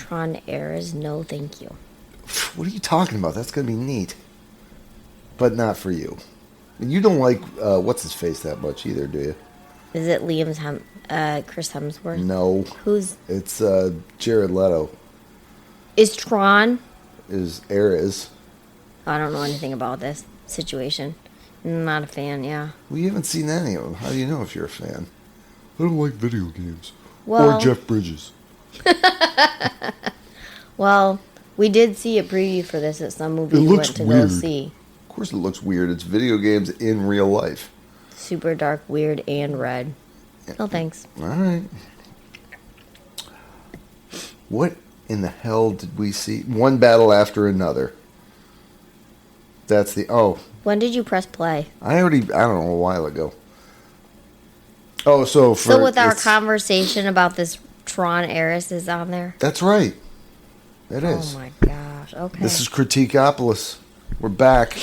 Tron Eras, no thank you. What are you talking about? That's going to be neat. But not for you. You don't like what's-his-face that much either, do you? Is it Chris Hemsworth? No. It's Jared Leto. Is Tron? Eras. I don't know anything about this situation. I'm not a fan, yeah. Well, you haven't seen any of them. How do you know if you're a fan? I don't like video games. Well, or Jeff Bridges. Well, we did see a preview for this at some movie we went to go see. Of course it looks weird. It's video games in real life. Super dark, weird, and red. No thanks. All right. What in the hell did we see? One battle after another. That's the... Oh. When did you press play? I don't know, a while ago. Oh, so with our conversation about this Tron Eras is on there? That's right. It is. Oh my gosh, okay. This is Critique-Opolis. We're back.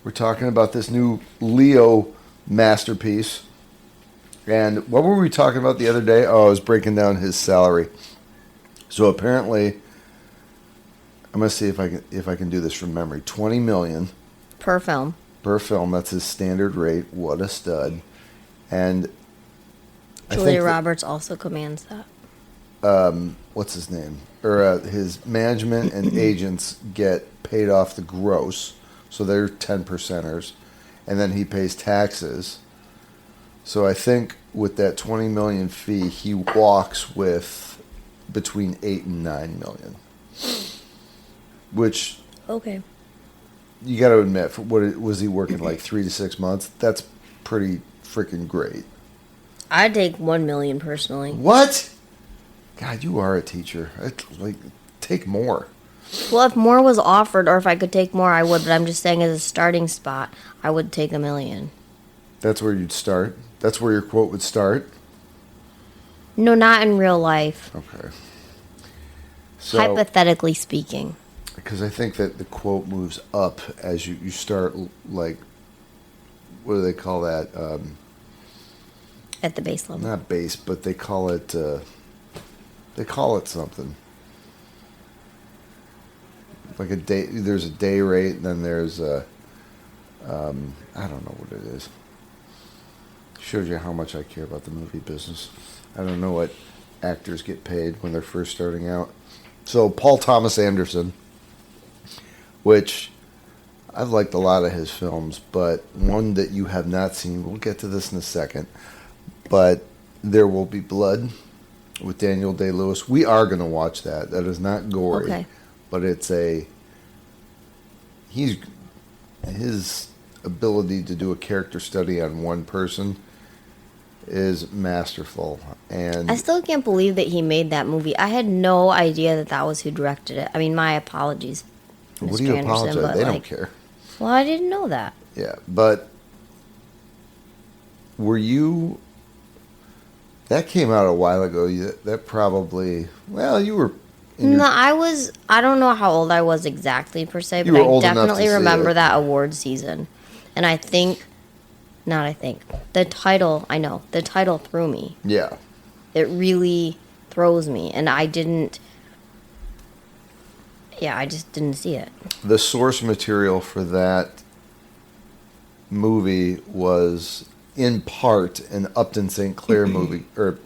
We're talking about this new Leo masterpiece. And what were we talking about the other day? Oh, I was breaking down his salary. So apparently, I'm gonna see if I can do this from memory. $20 million per film. Per film. That's his standard rate. What a stud! And Julia Roberts also commands that. What's his name? Or his management and agents get paid off the gross, so they're 10%ers, and then he pays taxes. So I think with that $20 million fee, he walks with between $8 and $9 million, which you got to admit, what was he working like 3 to 6 months? That's pretty freaking great. I'd take $1 million personally. What? God, you are a teacher. Take more. Well, if more was offered, or if I could take more, I would. But I'm just saying, as a starting spot, I would take $1 million. That's where you'd start? That's where your quote would start? No, not in real life. Okay. So, hypothetically speaking. Because I think that the quote moves up as you start, like, what do they call that? At the base level. Not base, but they call it something. Like a day, there's a day rate, and then there's a, I don't know what it is. Shows you how much I care about the movie business. I don't know what actors get paid when they're first starting out. So Paul Thomas Anderson, which I've liked a lot of his films, but one that you have not seen, we'll get to this in a second, but There Will Be Blood with Daniel Day-Lewis. We are going to watch that. That is not gory, but it's his ability to do a character study on one person is masterful. And I still can't believe that he made that movie. I had no idea that was who directed it. I mean, my apologies, Mr. What do you Anderson, apologize? They don't care. Well, I didn't know that. Yeah, but were you... That came out a while ago. That probably... Well, you were... I don't know how old I was exactly, per se, but I definitely remember that award season. And I think... The title threw me. Yeah. It really throws me. And I didn't... Yeah, I just didn't see it. The source material for that movie was, in part, an Upton St. Clair movie... an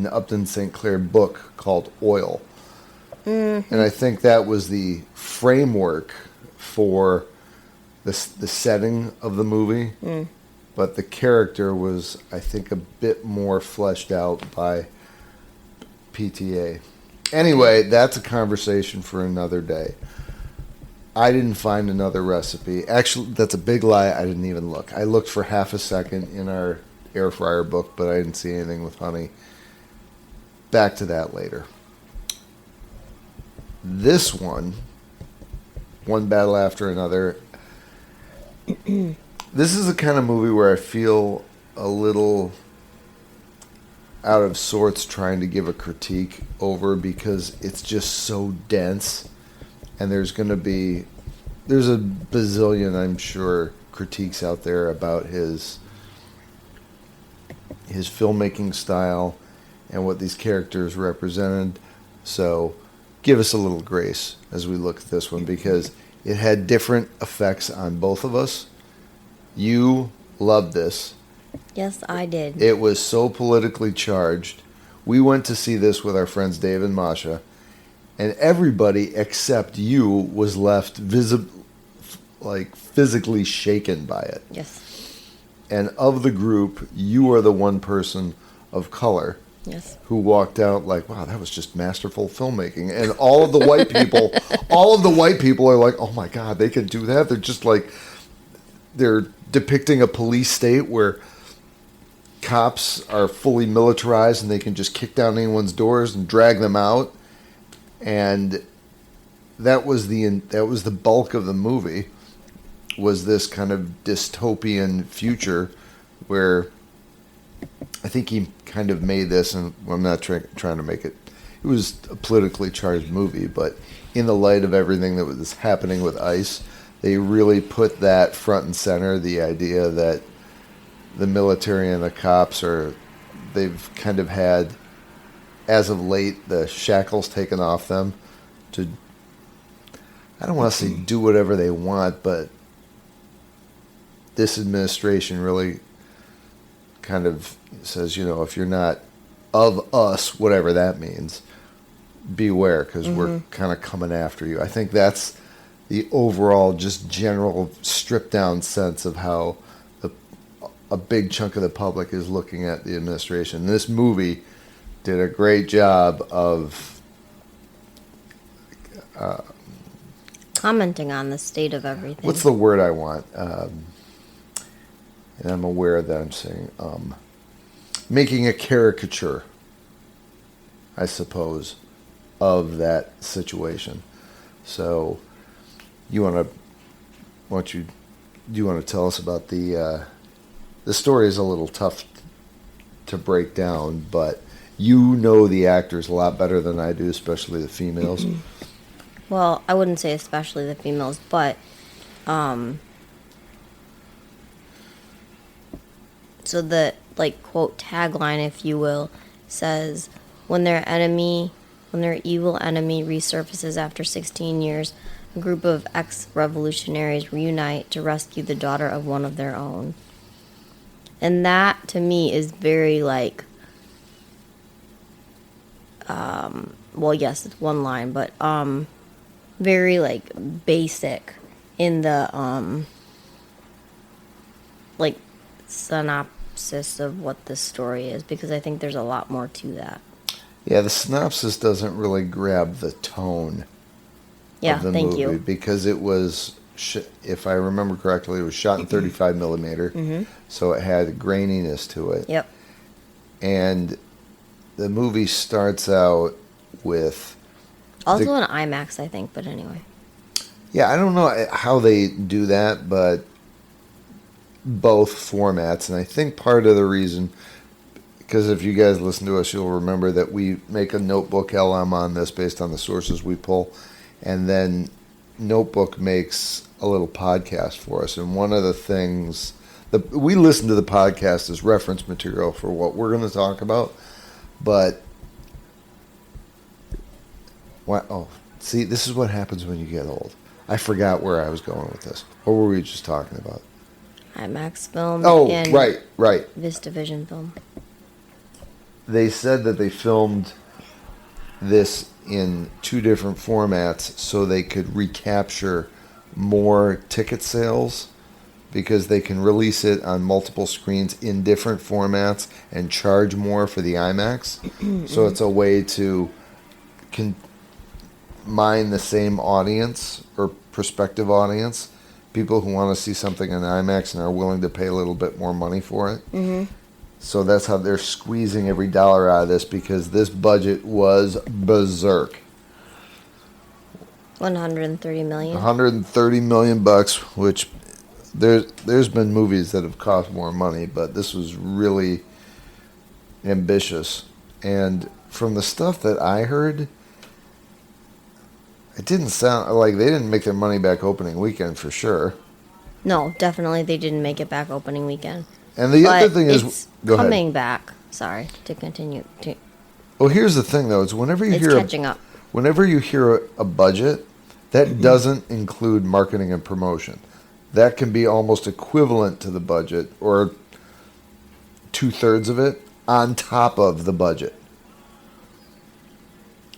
Upton St. Clair book called Oil. Mm-hmm. And I think that was the framework for the setting of the movie. Mm. But the character was, I think, a bit more fleshed out by PTA. Anyway, that's a conversation for another day. I didn't find another recipe. Actually, that's a big lie. I didn't even look. I looked for half a second in our air fryer book, but I didn't see anything with honey. Back to that later. This one battle after another. This is the kind of movie where I feel a little out of sorts trying to give a critique over, because it's just so dense, and there's a bazillion, I'm sure, critiques out there about his filmmaking style and what these characters represented. So give us a little grace as we look at this one, because it had different effects on both of us. You loved this. Yes, I did. It was so politically charged. We went to see this with our friends Dave and Masha, and everybody except you was left physically shaken by it. Yes. And of the group, you are the one person of color. Yes. Who walked out like, wow, that was just masterful filmmaking. And all of the white people are like, oh my God, they can do that. They're just like, they're depicting a police state where cops are fully militarized and they can just kick down anyone's doors and drag them out. And that was the bulk of the movie, was this kind of dystopian future where I think he kind of made this, and I'm not trying to make it. It was a politically charged movie, but in the light of everything that was happening with ICE, they really put that front and center. The idea that the military and the cops they've kind of had, as of late, the shackles taken off them to, I don't want to say do whatever they want, but this administration really kind of says, if you're not of us, whatever that means, beware, because we're kind of coming after you. I think that's the overall, just general stripped down sense of how a big chunk of the public is looking at the administration. This movie did a great job of commenting on the state of everything. What's the word I want? And I'm aware that I'm saying making a caricature, I suppose, of that situation. So, do you want to tell us about the story? Is a little tough to break down, but you know the actors a lot better than I do, especially the females. Well, I wouldn't say especially the females, but so the quote tagline, if you will, says, when their evil enemy resurfaces after 16 years, a group of ex-revolutionaries reunite to rescue the daughter of one of their own. And that, to me, is very well, yes, it's one line, but very basic in the synopsis of what the story is, because I think there's a lot more to that. Yeah, the synopsis doesn't really grab the tone of the movie, because it was, if I remember correctly, it was shot in 35 millimeter, so it had graininess to it. Yep. And the movie starts out with also an IMAX, I think, but anyway. Yeah, I don't know how they do that, but both formats, and I think part of the reason, because if you guys listen to us, you'll remember that we make a Notebook LM on this based on the sources we pull, and then Notebook makes a little podcast for us. And one of the things that we listen to the podcast as reference material for what we're going to talk about, but see, this is what happens when you get old. I forgot where I was going with this. What were we just talking about? IMAX film. Oh, and right. VistaVision film. They said that they filmed this in two different formats so they could recapture more ticket sales, because they can release it on multiple screens in different formats and charge more for the IMAX. So it's a way to mine the same audience or prospective audience, people who want to see something in IMAX and are willing to pay a little bit more money for it. So that's how they're squeezing every dollar out of this, because this budget was berserk. 130 million. 130 million bucks, which there's been movies that have cost more money, but this was really ambitious. And from the stuff that I heard, it didn't sound like they didn't make their money back opening weekend for sure. No, definitely they didn't make it back opening weekend. And the other thing is, go ahead. Coming back. Sorry to continue. Well, here's the thing, though. It's whenever you catching up. Whenever you hear a budget, that doesn't include marketing and promotion. That can be almost equivalent to the budget, or 2/3 of it on top of the budget.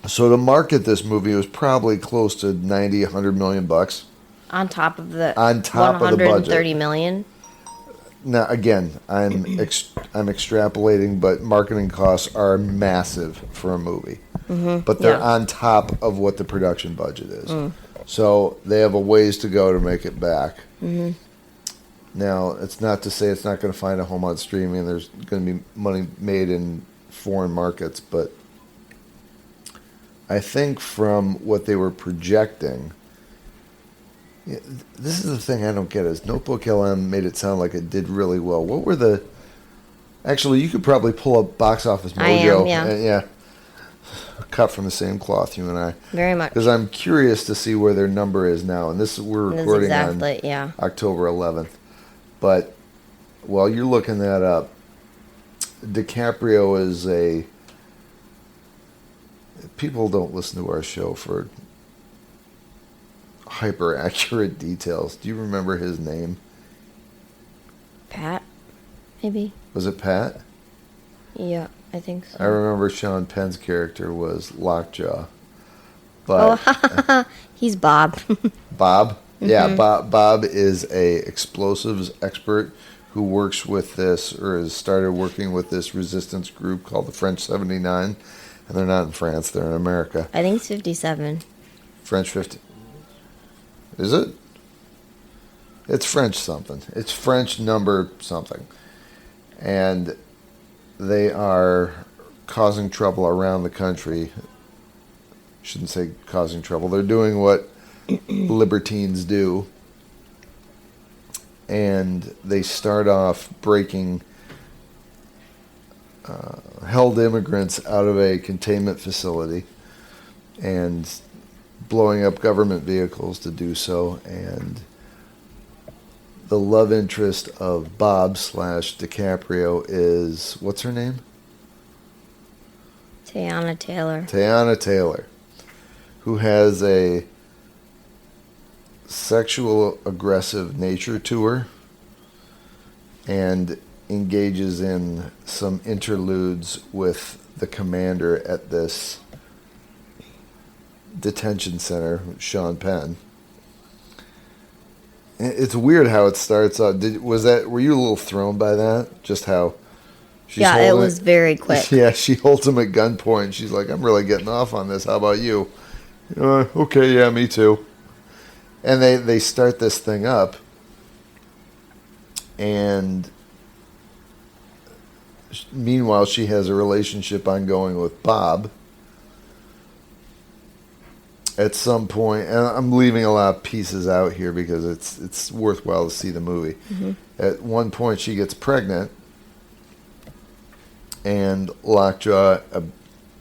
So to market this movie, it was probably close to $90, $100 million bucks. On top of the of the budget. 130 million. Now, again, I'm extrapolating, but marketing costs are massive for a movie. Mm-hmm. But they're on top of what the production budget is. So they have a ways to go to make it back. Mm-hmm. Now, it's not to say it's not going to find a home on streaming. There's going to be money made in foreign markets, but I think from what they were projecting, this is the thing I don't get is Notebook LM made it sound like it did really well. What were the... Actually, you could probably pull up Box Office Mojo. I am, yeah. Yeah. Cut from the same cloth, you and I. Very much. Because I'm curious to see where their number is now. And we're recording on October 11th. But while you're looking that up, DiCaprio is a... People don't listen to our show for hyper accurate details. Do you remember his name? Pat, maybe. Was it Pat? Yeah, I think so. I remember Sean Penn's character was Lockjaw. But he's Bob. Bob? Yeah, Bob is a explosives expert who works with this, or has started working with this resistance group called the French 79. And they're not in France, they're in America. I think it's 57. French 50. Is it? It's French something. It's French number something. And they are causing trouble around the country. Shouldn't say causing trouble. They're doing what libertines do. And they start off breaking held immigrants out of a containment facility and blowing up government vehicles to do so. And the love interest of Bob / DiCaprio is, what's her name? Teyana Taylor. Teyana Taylor, who has a sexual aggressive nature to her and engages in some interludes with the commander at this detention center, Sean Penn. It's weird how it starts out. Were you a little thrown by that? Just how it was very quick. Yeah, she holds him at gunpoint. She's like, I'm really getting off on this. How about you? Okay, yeah, me too. And they start this thing up, and meanwhile, she has a relationship ongoing with Bob. At some point, and I'm leaving a lot of pieces out here because it's worthwhile to see the movie. Mm-hmm. At one point, she gets pregnant, and Lockjaw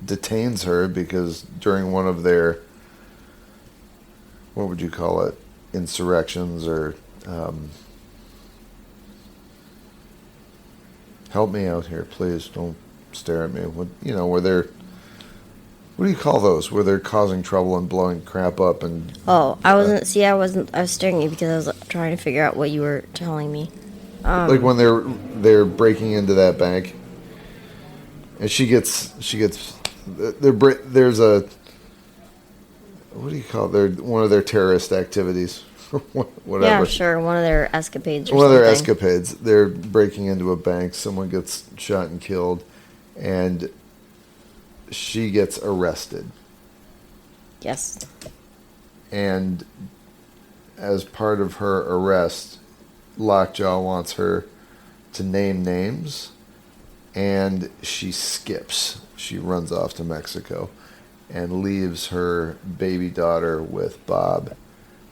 detains her because during one of their, what would you call it, insurrections or... help me out here, please. Don't stare at me. Where they're... What do you call those? Where they're causing trouble and blowing crap up and... Oh, I was staring at you because I was trying to figure out what you were telling me. Like when they're breaking into that bank. And there's a... What do you call it? One of their terrorist activities. Whatever. Yeah, sure. One of their escapades They're breaking into a bank. Someone gets shot and killed. And she gets arrested. Yes. And as part of her arrest, Lockjaw wants her to name names. And she skips. She runs off to Mexico and leaves her baby daughter with Bob.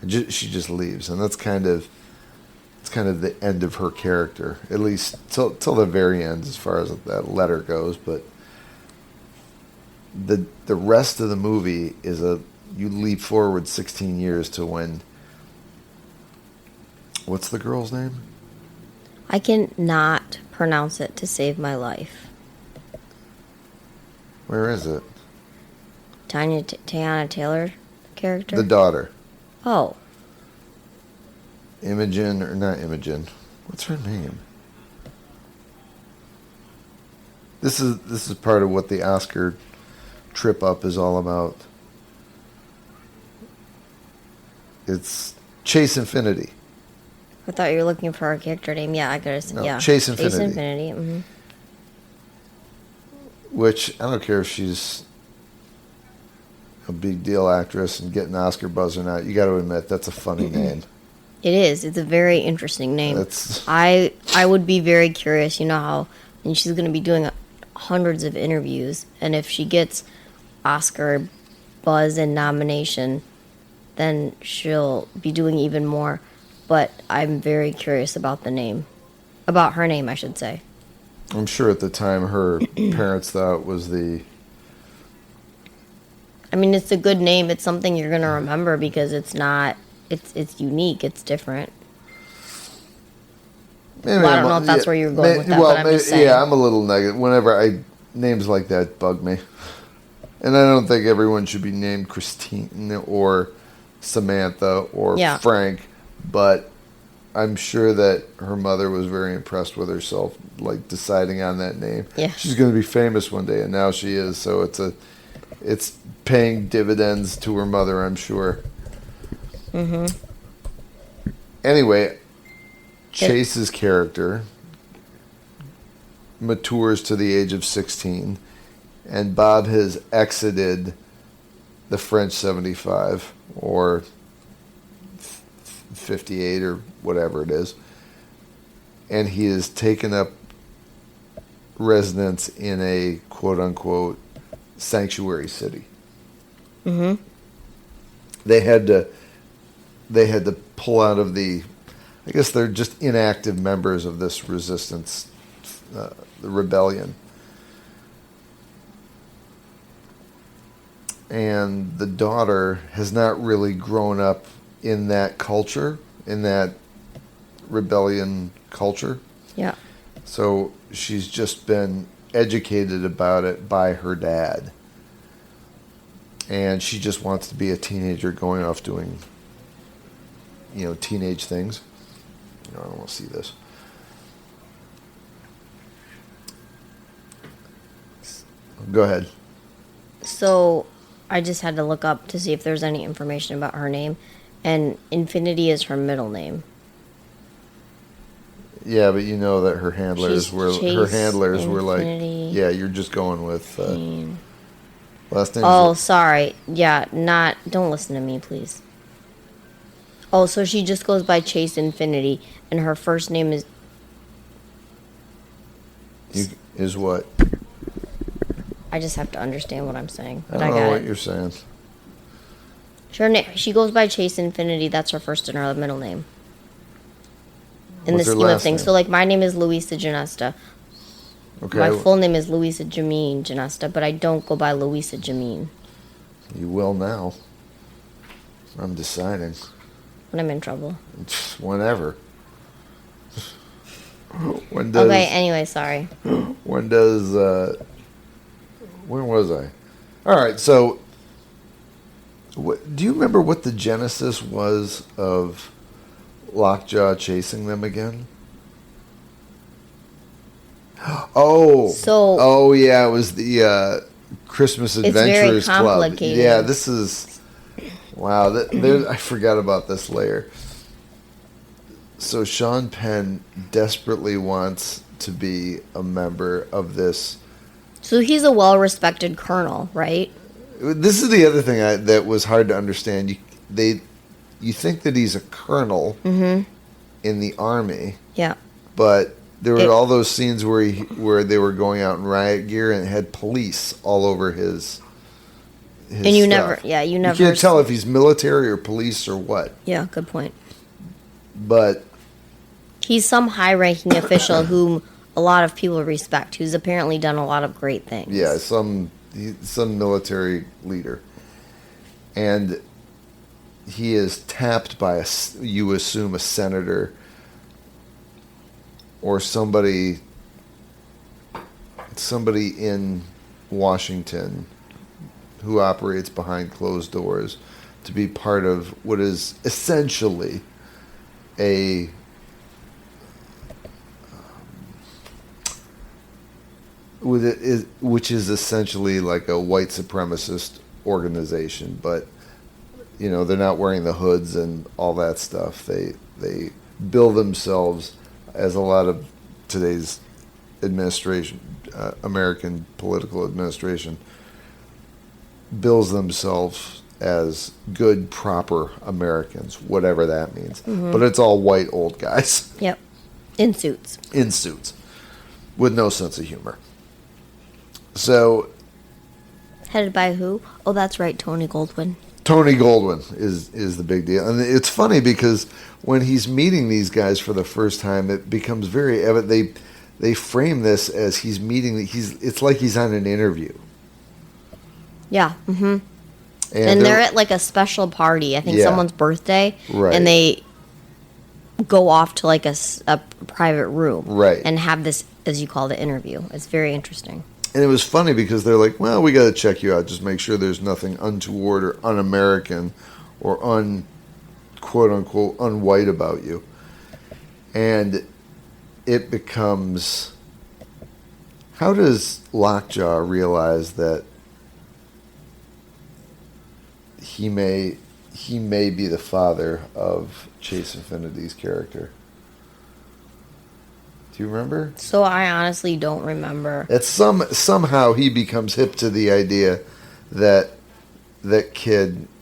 She just leaves, and it's kind of the end of her character, at least till the very end, as far as that letter goes. But the rest of the movie is you leap forward 16 years to when. What's the girl's name? I cannot pronounce it to save my life. Where is it? Teyana Taylor character? The daughter. Oh. Imogen, or not Imogen. What's her name? This is part of what the Oscar trip up is all about. It's Chase Infiniti. I thought you were looking for a character name. Yeah, I could have. Yeah, Chase Infiniti. Chase Infiniti. Mm-hmm. Which I don't care if she's a big deal actress and getting Oscar buzz or not. You got to admit that's a funny name. It is. It's a very interesting name. I would be very curious. You know how, and she's going to be doing hundreds of interviews, and if she gets Oscar buzz and nomination, then she'll be doing even more. But I'm very curious about the name, about her name, I should say. I'm sure at the time her parents thought it was the. I mean, it's a good name. It's something you're going to remember because it's not. It's unique. It's different. Maybe well, I don't know if that's where you're going with that, but I'm just saying. Yeah, I'm a little negative. Whenever names like that bug me. And I don't think everyone should be named Christine or Samantha or Frank, but I'm sure that her mother was very impressed with herself, like deciding on that name. Yeah. She's going to be famous one day, and now she is, so it's paying dividends to her mother, I'm sure. Mm-hmm. Anyway, Chase's character matures to the age of 16, and Bob has exited the French 75 or 58 or whatever it is, and he has taken up residence in a quote-unquote sanctuary city. Mm-hmm. They had to pull out of the, I guess they're just inactive members of this resistance, the rebellion. And the daughter has not really grown up in that culture, in that rebellion culture. Yeah. So she's just been educated about it by her dad. And she just wants to be a teenager going off doing, teenage things. I don't want to see this. Go ahead. So I just had to look up to see if there's any information about her name, and Infiniti is her middle name. Yeah, but you know that her handlers were like, yeah, you're just going with last name. Oh, sorry. Yeah, don't listen to me, please. Oh, so she just goes by Chase Infiniti, and her first name is. Is what? I just have to understand what I'm saying. I don't know what you're saying. She goes by Chase Infiniti. That's her first and her middle name. In What's the scheme of things. So, like, my name is Louisa Janesta. Okay. My full name is Louisa Jameen Janesta, but I don't go by Louisa Jameen. You will now. I'm deciding. When I'm in trouble. Whenever. Okay, anyway, sorry. When was I? All right, so do you remember what the genesis was of Lockjaw chasing them again? Oh yeah, it was the Christmas Adventurers Club. Yeah, this is wow. I forgot about this layer. So Sean Penn desperately wants to be a member of this. So he's a well-respected colonel, right? This is the other thing that was hard to understand. You think that he's a colonel in the army. Yeah. But there were all those scenes where they were going out in riot gear and had police all over his and you stuff. You can't tell if he's military or police or what. Yeah, good point. But he's some high-ranking official whom a lot of people respect, who's apparently done a lot of great things. Yeah, some military leader. And he is tapped by you assume a senator or somebody in Washington, who operates behind closed doors, to be part of what is essentially which is essentially like a white supremacist organization, but they're not wearing the hoods and all that stuff. They bill themselves, as a lot of today's administration, American political administration, bills themselves as good, proper Americans, whatever that means. Mm-hmm. But it's all white old guys. Yep. In suits. With no sense of humor. So. Headed by who? Oh, that's right, Tony Goldwyn. Tony Goldwyn is the big deal. And it's funny because when he's meeting these guys for the first time, it becomes very evident. They frame this as he's meeting. It's like he's on an interview. Yeah. Mm-hmm. And they're at like a special party. I think someone's birthday. Right. And they go off to like a private room. Right. And have this, as you call it, interview. It's very interesting. And it was funny because they're like, well, we got to check you out. Just make sure there's nothing untoward or un-American or quote-unquote, unwhite about you. And it becomes, how does Lockjaw realize that he may be the father of Chase Infiniti's character? Do you remember? So I honestly don't remember. It's somehow he becomes hip to the idea that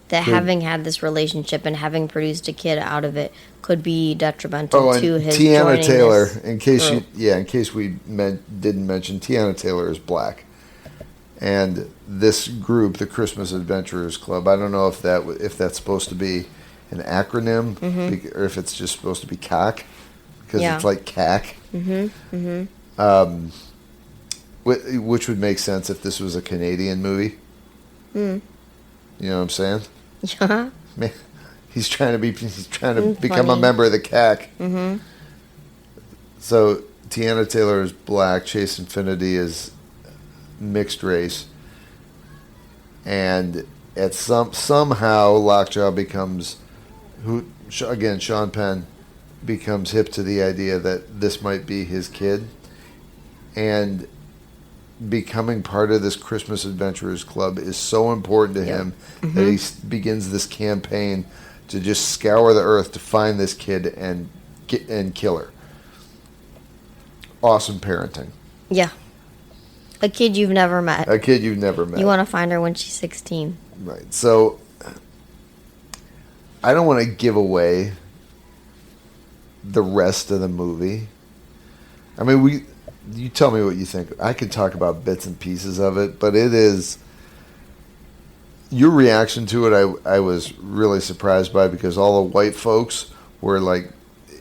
having had this relationship and having produced a kid out of it could be detrimental to his Tiana Taylor. In case we didn't mention, Tiana Taylor is black, and this group, the Christmas Adventurers Club, I don't know if that's supposed to be an acronym or if it's just supposed to be CAC. Because it's like CAC. Mm-hmm. Mm-hmm. Which would make sense if this was a Canadian movie. Mm. You know what I'm saying? Yeah. Man, he's trying to become a member of the CAC. Mm-hmm. So Tiana Taylor is black. Chase Infiniti is mixed race. And at somehow Lockjaw becomes Sean Penn becomes hip to the idea that this might be his kid, and becoming part of this Christmas Adventurers Club is so important to him that he begins this campaign to just scour the earth to find this kid and kill her. Awesome parenting. Yeah. A kid you've never met. You want to find her when she's 16. Right. So I don't want to give away the rest of the movie. I mean, you tell me what you think. I could talk about bits and pieces of it, but it is, your reaction to it, I was really surprised by, because all the white folks were like,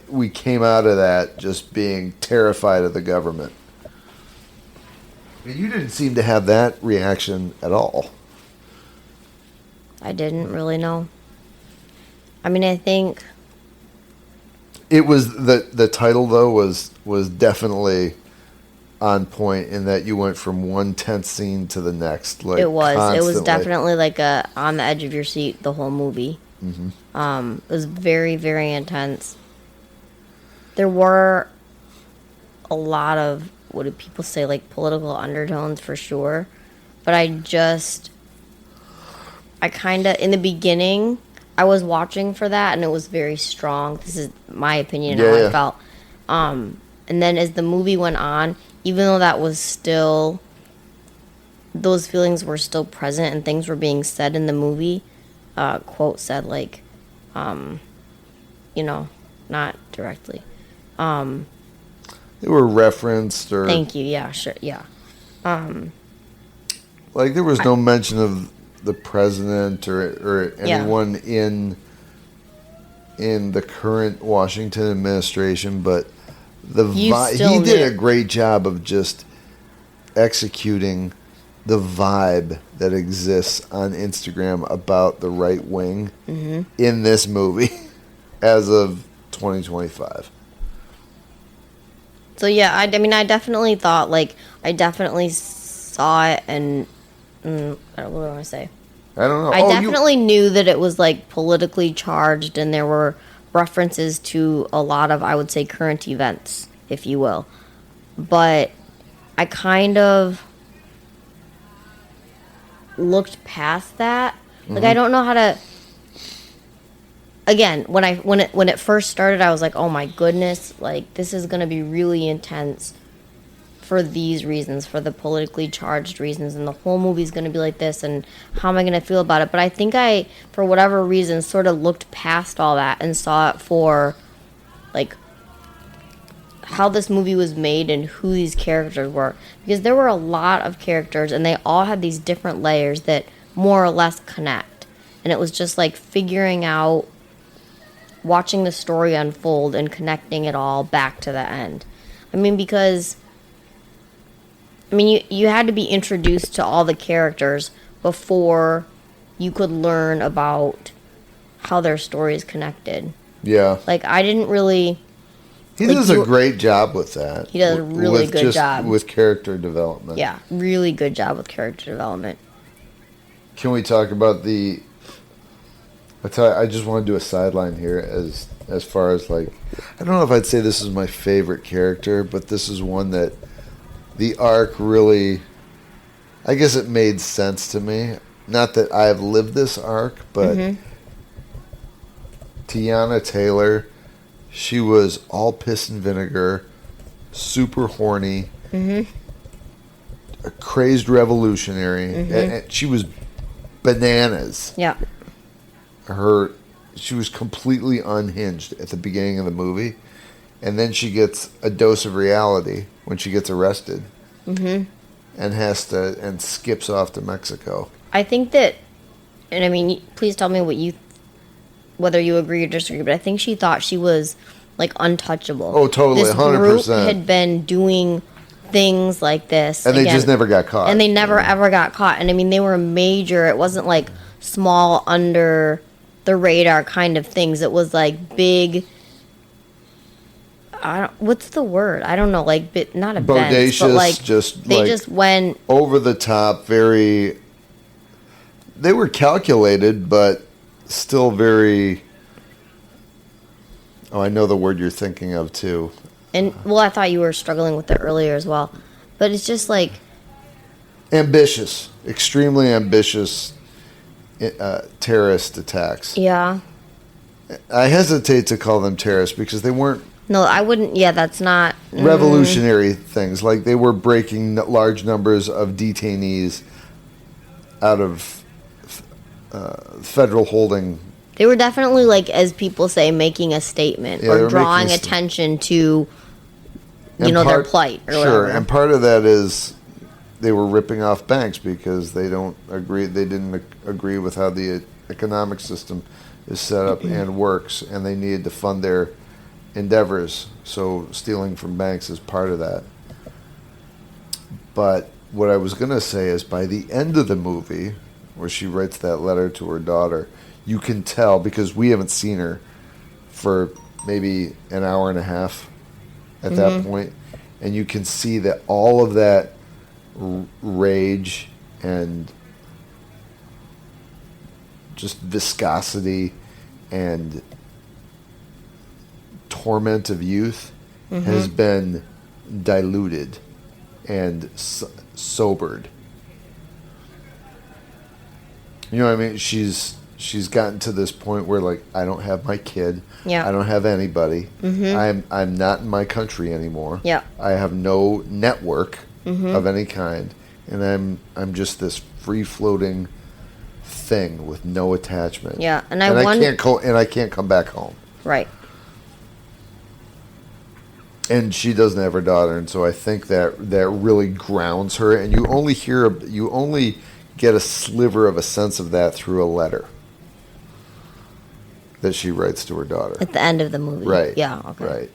we came out of that just being terrified of the government. You didn't seem to have that reaction at all. I didn't really know. I mean, I think it was the title though was definitely on point in that you went from one tense scene to the next. Like, it was definitely like a on the edge of your seat the whole movie. Mm-hmm. It was very, very intense. There were a lot of, what do people say, like political undertones for sure, but I kind of, in the beginning, I was watching for that, and it was very strong. This is my opinion, how I felt. And then as the movie went on, even though that was still, those feelings were still present and things were being said in the movie, quote said, like, not directly. They were referenced or... Thank you, yeah, sure, yeah. Like, there was no mention of the president or anyone in the current Washington administration, but he did a great job of just executing the vibe that exists on Instagram about the right wing in this movie as of 2025. So yeah, I mean, I definitely thought, like, I definitely saw it and what do I want to say? I don't know. I definitely knew that it was like politically charged, and there were references to a lot of, I would say, current events, if you will. But I kind of looked past that. Like, I don't know how to. Again, when it first started, I was like, oh my goodness, like, this is gonna be really intense for these reasons, for the politically charged reasons, and the whole movie's gonna be like this, and how am I gonna feel about it? But I think I, for whatever reason, sort of looked past all that and saw it for, like, how this movie was made and who these characters were. Because there were a lot of characters, and they all had these different layers that more or less connect. And it was just like figuring out, watching the story unfold and connecting it all back to the end. I mean, because you had to be introduced to all the characters before you could learn about how their story is connected. Yeah. Like, I didn't really... He does a great job with that. He does a really good job. With character development. Yeah, really good job with character development. Can we talk about the... I just want to do a sideline here as far as, like... I don't know if I'd say this is my favorite character, but this is one that the arc really... I guess it made sense to me. Not that I've lived this arc, but... Teyana Taylor... She was all piss and vinegar, super horny, a crazed revolutionary, and she was bananas. Yeah. She was completely unhinged at the beginning of the movie, and then she gets a dose of reality when she gets arrested, and skips off to Mexico. I think that, and I mean, please tell me whether you agree or disagree, but I think she thought she was, like, untouchable. Oh, totally, 100%. This group had been doing things like this. And they just never got caught. And they never, ever got caught. And, I mean, they were major. It wasn't, like, small, under-the-radar kind of things. It was, like, big... what's the word? I don't know, like, not events, bodacious, but, like, they like, just went... over the top, very... They were calculated, but... still very... Oh, I know the word you're thinking of, too. And, well, I thought you were struggling with it earlier as well. But it's just, like... ambitious. Extremely ambitious terrorist attacks. Yeah. I hesitate to call them terrorists because they weren't... No, I wouldn't... Yeah, that's not... revolutionary things. Like, they were breaking large numbers of detainees out of... federal holding. They were definitely, like, as people say, making a statement or drawing attention to, their plight or whatever. And part of that is they were ripping off banks because they didn't agree with how the economic system is set up and works, and they needed to fund their endeavors. So stealing from banks is part of that. But what I was going to say is by the end of the movie, where she writes that letter to her daughter, you can tell, because we haven't seen her for maybe an hour and a half at that point, and you can see that all of that rage and just viscosity and torment of youth has been diluted and sobered. You know what I mean? She's gotten to this point where, like, I don't have my kid. Yeah. I don't have anybody. I'm not in my country anymore. Yeah. I have no network of any kind, and I'm just this free floating thing with no attachment. Yeah, and I can't come back home. Right. And she doesn't have her daughter, and so I think that really grounds her. And you only get a sliver of a sense of that through a letter that she writes to her daughter at the end of the movie. Right. Yeah. Okay. Right.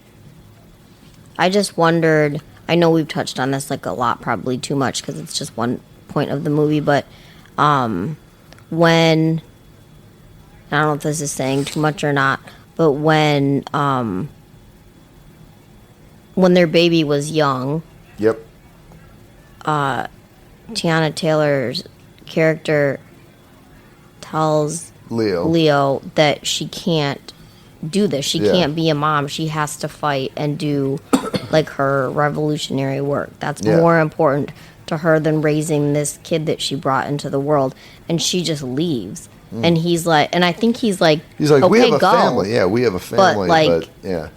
I just wondered. I know we've touched on this, like, a lot, probably too much because it's just one point of the movie. But when, I don't know if this is saying too much or not, but when their baby was young. Yep. Teyana Taylor's character tells Leo that she can't do this. She can't be a mom. She has to fight and do like her revolutionary work. That's more important to her than raising this kid that she brought into the world. And she just leaves. And he's like, and I think he's like, okay, we have a go. family. Yeah, we have a family. But yeah.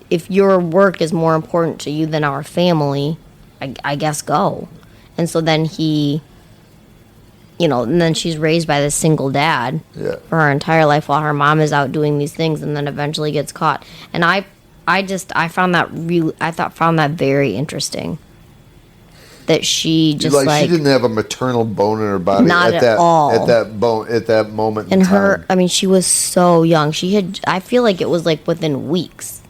If your work is more important to you than our family, I guess go. And so then he, and then she's raised by this single dad for her entire life while her mom is out doing these things, and then eventually gets caught. And I found that very interesting. That she just she didn't have a maternal bone in her body not at all at that moment. And in time. her, I mean, she was so young. I feel like it was like within weeks,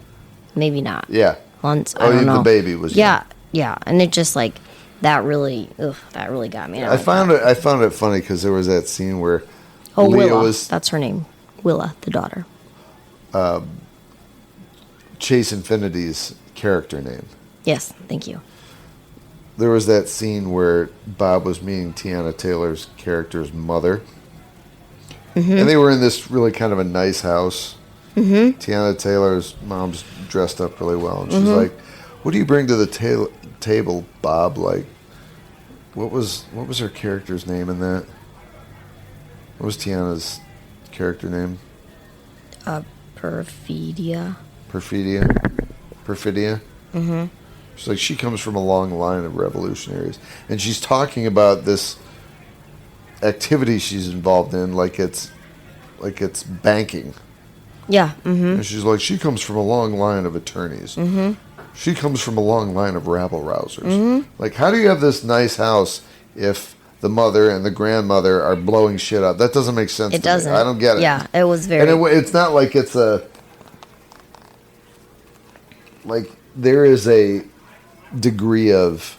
maybe not. Yeah. Months. I don't know. The baby was. Yeah, yeah, and it just like that really got me. I found it funny because there was that scene where Willa, that's her name, Willa, the daughter. Chase Infiniti's character name. Yes, thank you. There was that scene where Bob was meeting Teyana Taylor's character's mother. Mm-hmm. And they were in this really kind of a nice house. Mm-hmm. Teyana Taylor's mom's dressed up really well. And she's like, what do you bring to the table, Bob? Like, what was her character's name in that? What was Tiana's character name? Perfidia. Perfidia? Mm-hmm. She's like, she comes from a long line of revolutionaries. And she's talking about this activity she's involved in like it's banking. Yeah. Mm-hmm. And she's like, she comes from a long line of attorneys. Mm-hmm. She comes from a long line of rabble-rousers. Mm-hmm. Like, how do you have this nice house if the mother and the grandmother are blowing shit up? That doesn't make sense. It doesn't. Me. I don't get it. Yeah, it was very... And it's not like it's a... Like, there is a degree of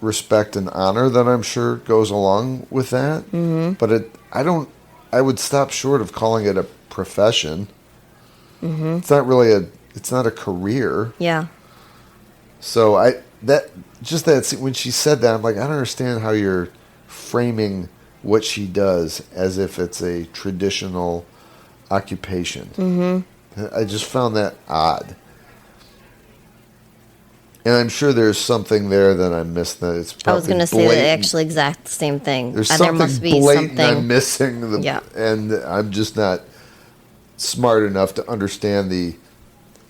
respect and honor that I'm sure goes along with that. Mm-hmm. But I would stop short of calling it a profession. Mm-hmm. It's not really it's not a career. Yeah. So when she said that, I'm like, I don't understand how you're framing what she does as if it's a traditional occupation. Mm-hmm. I just found that odd. And I'm sure there's something there that I missed. That it's probably I was going to say the actually exact same thing. There's something there must be blatant something I'm missing. And I'm just not smart enough to understand the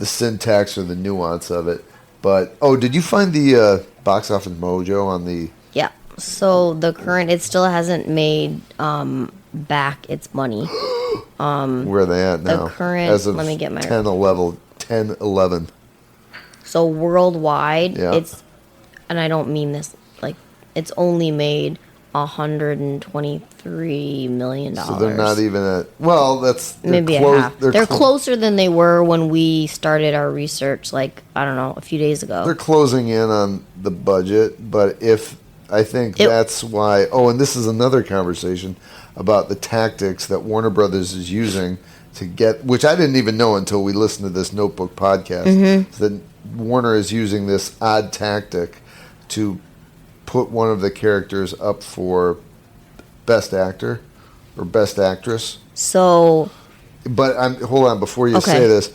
syntax or the nuance of it. But, did you find the box office mojo on the... Yeah. So the current, it still hasn't made back its money. Where are they at now? The current, as of let me get my... 10/11. So worldwide, it's, and I don't mean this, like, it's only made $123 million. So they're not even at, well, that's... Maybe a half. They're closer than they were when we started our research, like, I don't know, a few days ago. They're closing in on the budget, but that's why... Oh, and this is another conversation about the tactics that Warner Brothers is using to get... Which I didn't even know until we listened to this Notebook podcast. Mm-hmm. That Warner is using this odd tactic to put one of the characters up for Best Actor or Best Actress. So... But hold on, before you say this,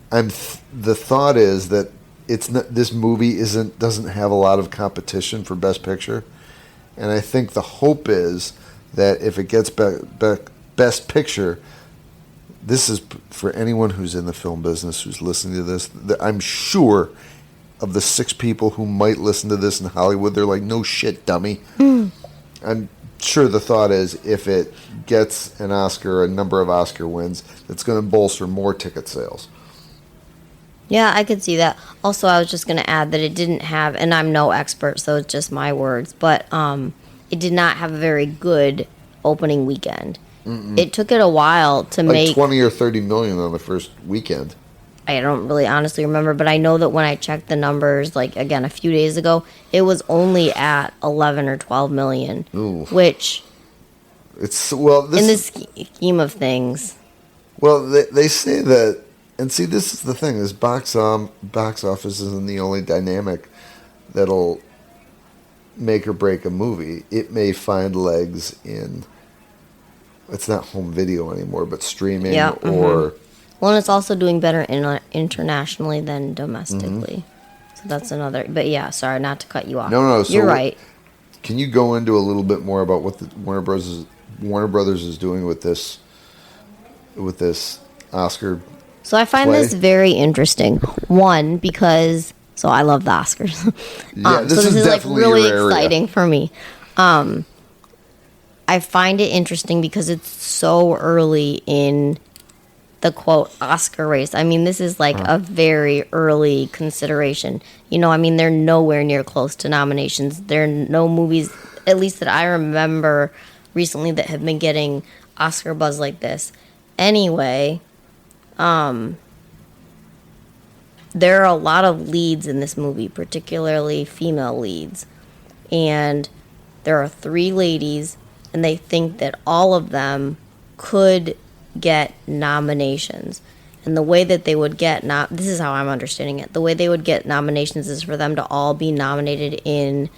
the thought is that this movie doesn't have a lot of competition for Best Picture, and I think the hope is that if it gets Best Picture, this is for anyone who's in the film business who's listening to this. I'm sure of the 6 people who might listen to this in Hollywood, they're like, no shit, dummy. Mm. I'm sure the thought is if it gets an Oscar, a number of Oscar wins, it's going to bolster more ticket sales. Yeah, I could see that. Also, I was just going to add that it didn't have, and I'm no expert, so it's just my words, but it did not have a very good opening weekend. Mm-mm. It took it a while to make 20 or 30 million on the first weekend. I don't really honestly remember, but I know that when I checked the numbers, like again a few days ago, it was only at 11 or 12 million. Ooh. Which it's in the scheme of things. Well, they say that, and see, this is the thing: this box office isn't the only dynamic that'll make or break a movie. It may find legs in, it's not home video anymore, but streaming or... Well, and it's also doing better internationally than domestically. So that's another... But yeah, sorry, not to cut you off. No, so you're right. Can you go into a little bit more about what the Warner Brothers is doing with this Oscar So I find this very interesting. One, because... So I love the Oscars. This is like really exciting for me. I find it interesting because it's so early in the quote Oscar race. I mean, this is like a very early consideration. You know, I mean, they're nowhere near close to nominations. There are no movies, at least that I remember recently, that have been getting Oscar buzz like this. Anyway, there are a lot of leads in this movie, particularly female leads. And there are 3 ladies, and they think that all of them could get nominations. And the way that they would get, this is how I'm understanding it, the way they would get nominations is for them to all be nominated in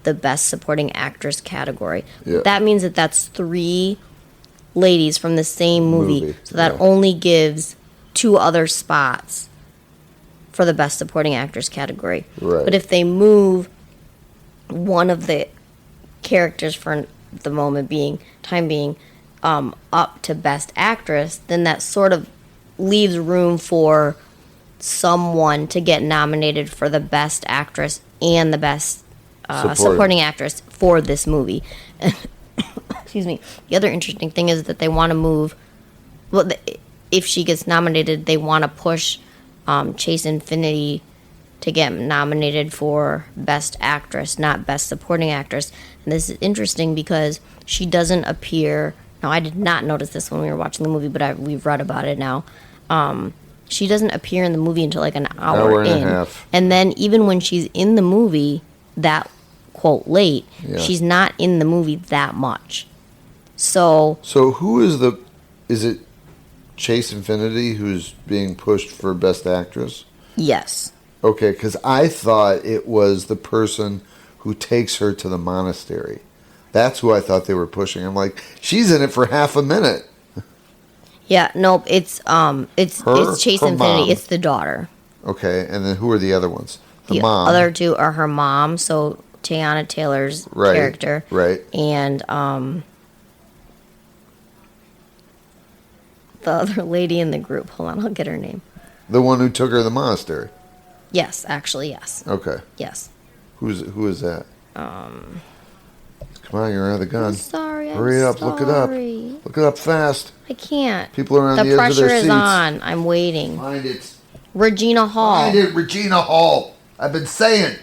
the Best Supporting Actress category. Yeah. That means that that's 3 ladies from the same movie. So that only gives 2 other spots for the Best Supporting Actress category. Right. But if they move one of the characters for the time being, up to Best Actress, then that sort of leaves room for someone to get nominated for the Best Actress and the Best supporting Actress for this movie. Excuse me. The other interesting thing is that they want to move... Well, if she gets nominated, they want to push Chase Infiniti to get nominated for Best Actress, not Best Supporting Actress. And this is interesting because she doesn't appear... Now, I did not notice this when we were watching the movie, but we've read about it now. She doesn't appear in the movie until like an hour in. And a half. And then even when she's in the movie, that, quote, late, she's not in the movie that much. So who is is it Chase Infiniti who's being pushed for Best Actress? Yes. Okay, because I thought it was the person who takes her to the monastery. That's who I thought they were pushing. I'm like, she's in it for half a minute. Yeah, nope. It's Chase Infiniti. Mom. It's the daughter. Okay, and then who are the other ones? The mom. Other 2 are her mom. So Teyana Taylor's character, right, and the other lady in the group. Hold on, I'll get her name. The one who took her to the monastery. Yes, actually, yes. Okay. Yes. Who is that? Come on, you're out of the gun. I'm sorry. Hurry up, look it up. Look it up fast. I can't. People are on the edge of their seats. The pressure is on. I'm waiting. Find it. Regina Hall. Find it, Regina Hall. I've been saying.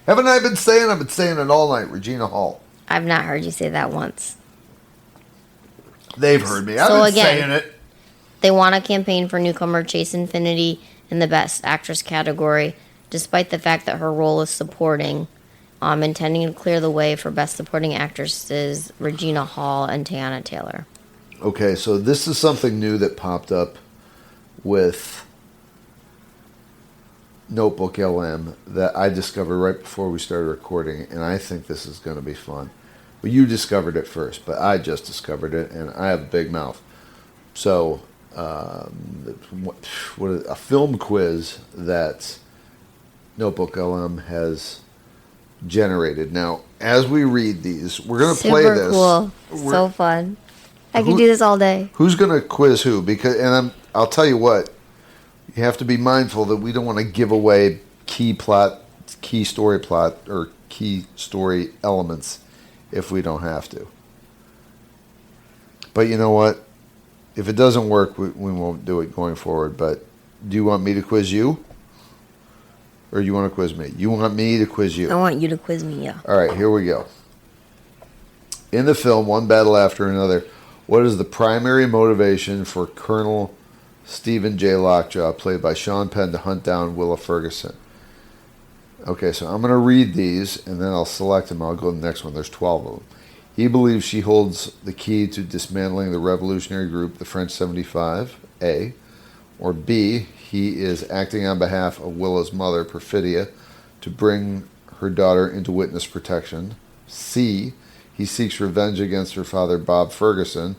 Haven't I been saying? I've been saying it all night, Regina Hall. I've not heard you say that once. They've heard me. I've been saying it. They want a campaign for newcomer Chase Infiniti in the Best Actress category, despite the fact that her role is supporting, intending to clear the way for Best Supporting Actresses Regina Hall and Teyana Taylor. Okay, so this is something new that popped up with Notebook LM that I discovered right before we started recording, and I think this is going to be fun. Well, you discovered it first, but I just discovered it, and I have a big mouth. So, a film quiz that Notebook LM has generated. Now, as we read these, we're going to play this. Super cool. So fun. I could do this all day. Who's going to quiz who? I'll tell you what. You have to be mindful that we don't want to give away key story plot, or key story elements if we don't have to. But you know what? If it doesn't work, we won't do it going forward. But do you want me to quiz you? Or you want to quiz me? You want me to quiz you? I want you to quiz me, yeah. All right, here we go. In the film, One Battle After Another, what is the primary motivation for Colonel Stephen J. Lockjaw, played by Sean Penn, to hunt down Willa Ferguson? Okay, so I'm going to read these, and then I'll select them. I'll go to the next one. There's 12 of them. He believes she holds the key to dismantling the revolutionary group, the French 75, A. Or B, he is acting on behalf of Willa's mother, Perfidia, to bring her daughter into witness protection. C, he seeks revenge against her father, Bob Ferguson,